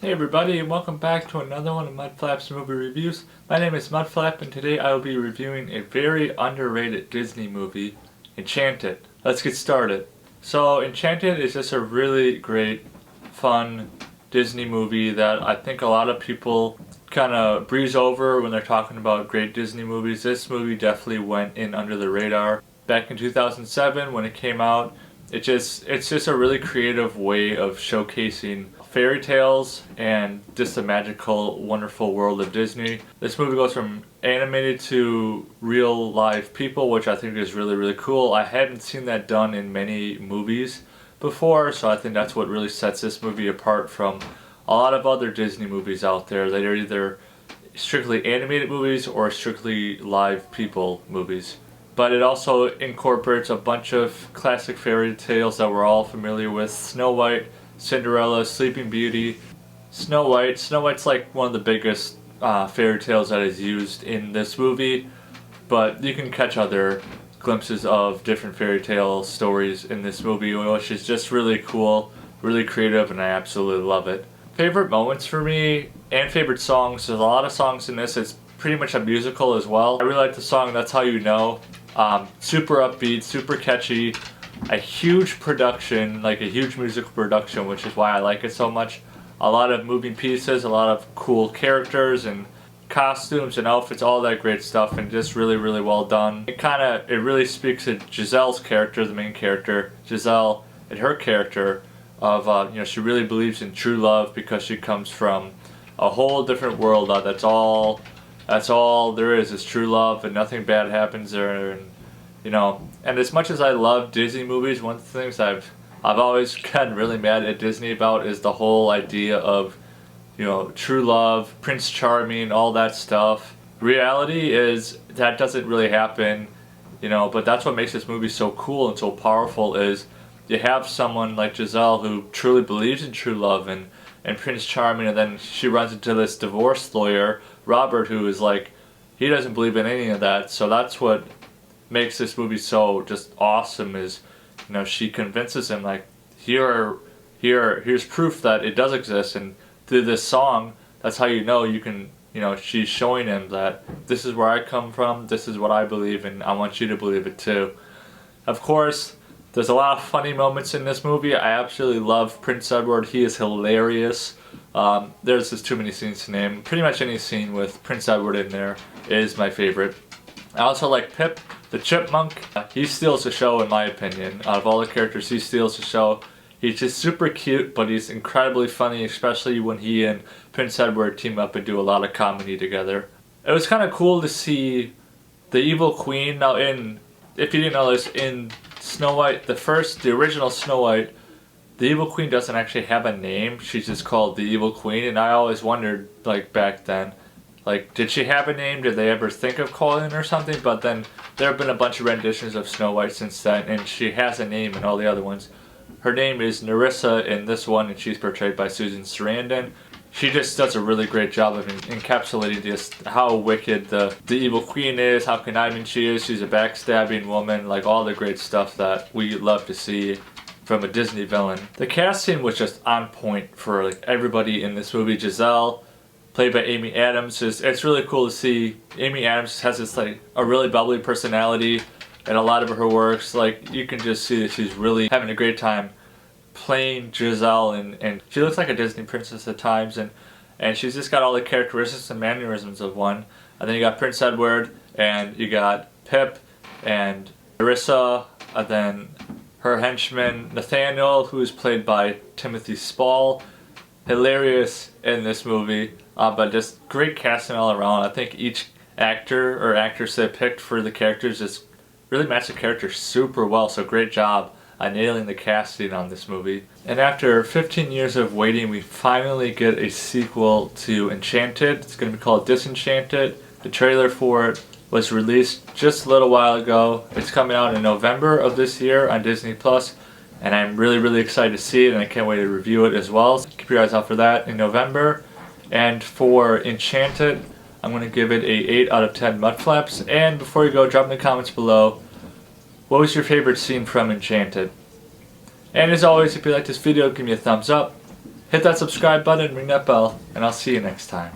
Hey everybody, and welcome back to another one of Mudflap's movie reviews. My name is Mudflap, and today I will be reviewing a very underrated Disney movie, Enchanted. Let's get started. So, Enchanted is just a really great, fun Disney movie that I think a lot of people kind of breeze over when they're talking about great Disney movies. This movie definitely went in under the radar. Back in 2007 when it came out, it's just a really creative way of showcasing fairy tales and just the magical, wonderful world of Disney. This movie goes from animated to real live people, which I think is really, really cool. I hadn't seen that done in many movies before, so I think that's what really sets this movie apart from a lot of other Disney movies out there that are either strictly animated movies or strictly live people movies. But it also incorporates a bunch of classic fairy tales that we're all familiar with. Snow White, Cinderella, Sleeping Beauty, Snow White. Snow White's like one of the biggest fairy tales that is used in this movie, but you can catch other glimpses of different fairy tale stories in this movie, which is just really cool, really creative, and I absolutely love it. Favorite moments for me and favorite songs, there's a lot of songs in this. It's pretty much a musical as well. I really like the song That's How You Know. Super upbeat, super catchy. A huge production, like a huge musical production, which is why I like it so much. A lot of moving pieces, a lot of cool characters and costumes and outfits, all that great stuff, and just really, really well done. It really speaks to Giselle's character, the main character, Giselle, and her character of, she really believes in true love because she comes from a whole different world. That's all there is true love, and nothing bad happens there. And as much as I love Disney movies, one of the things I've always gotten really mad at Disney about is the whole idea of, true love, Prince Charming, all that stuff. Reality is that doesn't really happen, but that's what makes this movie so cool and so powerful is you have someone like Giselle who truly believes in true love and Prince Charming, and then she runs into this divorce lawyer, Robert, who is like, he doesn't believe in any of that. So that's what makes this movie so just awesome is, she convinces him like, here's proof that it does exist, and through this song, that's how you can, she's showing him that this is where I come from, this is what I believe, and I want you to believe it too. Of course, there's a lot of funny moments in this movie. I absolutely love Prince Edward. He is hilarious. There's just too many scenes to name. Pretty much any scene with Prince Edward in there is my favorite. I also like Pip, the chipmunk. He steals the show in my opinion. Out of all the characters, he steals the show. He's just super cute, but he's incredibly funny, especially when he and Prince Edward team up and do a lot of comedy together. It was kind of cool to see the evil queen. Now if you didn't know this, in Snow White, the original Snow White, the evil queen doesn't actually have a name. She's just called the evil queen, and I always wondered, like, back then, like, did she have a name? Did they ever think of calling her something? But then there have been a bunch of renditions of Snow White since then, and she has a name in all the other ones. Her name is Nerissa in this one, and she's portrayed by Susan Sarandon. She just does a really great job of encapsulating just how wicked the evil queen is, how conniving she is. She's a backstabbing woman, like all the great stuff that we love to see from a Disney villain. The casting was just on point for like everybody in this movie. Giselle, played by Amy Adams, it's really cool to see. Amy Adams has this like a really bubbly personality in a lot of her works. Like you can just see that she's really having a great time playing Giselle, and she looks like a Disney princess at times, and she's just got all the characteristics and mannerisms of one. And then you got Prince Edward, and you got Pip and Nerissa, and then her henchman Nathaniel, who is played by Timothy Spall. Hilarious in this movie, but just great casting all around. I think each actor or actress they picked for the characters just really matched the characters super well, so great job on nailing the casting on this movie. And after 15 years of waiting, we finally get a sequel to Enchanted. It's going to be called Disenchanted. The trailer for it was released just a little while ago. It's coming out in November of this year on Disney Plus, and I'm really, really excited to see it, and I can't wait to review it as well. So keep your eyes out for that in November. And for Enchanted, I'm going to give it a 8 out of 10 Mudflaps. And before you go, drop in the comments below, what was your favorite scene from Enchanted? And as always, if you like this video, give me a thumbs up. hit that subscribe button, ring that bell, and I'll see you next time.